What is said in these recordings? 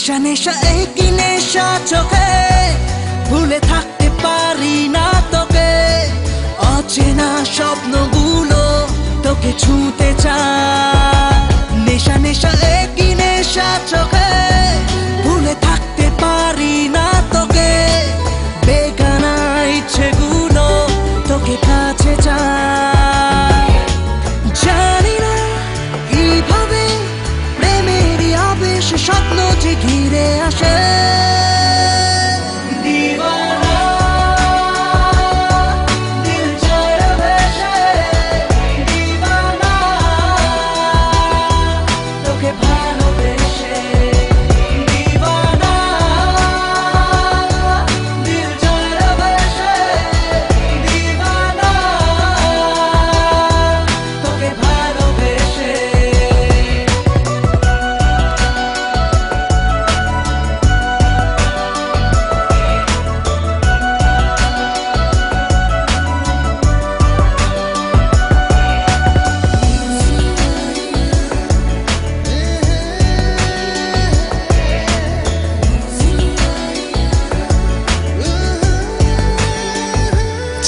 নেশা নেশা একই নেশা চোখে, ভুলে থাকতে পারি না তোকে। অচেনা স্বপ্নগুলো তোকে ছুঁতে চায়। নেশা নেশা একই নেশা চোখে, ভুলে থাকতে পারি না তোকে। বেগানা ইচ্ছেগুলো তোকে কাছে চায়। জানি না কিভাবে প্রেমেরই আবেশ স্বপ্ন যে ঘিরে আসে।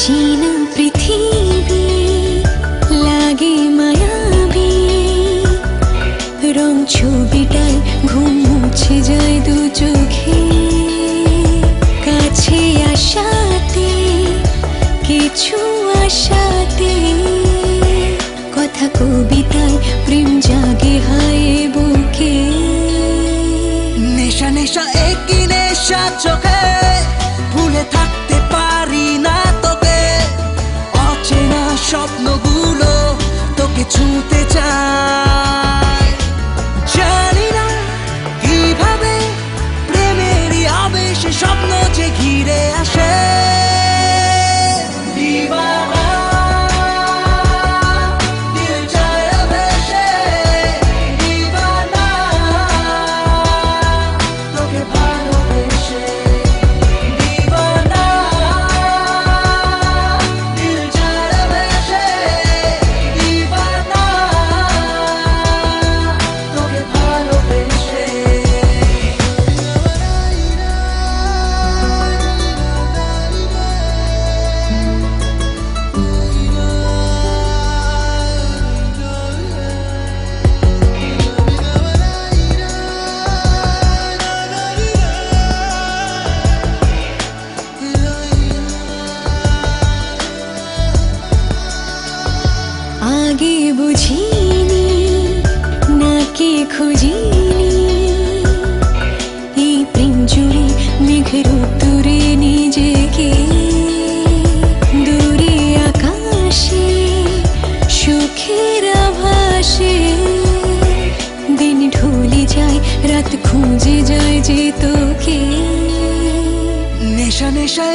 चीना पृथ्वी लागे मायाबी, रंग छबिटाय घुम मुछे जाय दु चोखे। काछे आसाते किछु आसाते, कथा कविताय प्रेम जागे हाय बुके। नेशा नेशा एकई नेशा चोखे, भूले থাকতে পারি না তোকে। অচেনা স্বপ্নগুলো তোকে ছুঁতে চায়। জানি না কিভাবে প্রেমেরই আবেশে স্বপ্ন যে ঘিরে আসে। आगे बुझिनी नाके खुजिनी, এই প্রেম জুড়ে মেঘের উত্তরে নিজেকে। দূরে আকাশে সুখের আভাসে, দিন ঢলে যায় রাত খুঁজে যায় যে তোকে। নেশা নেশা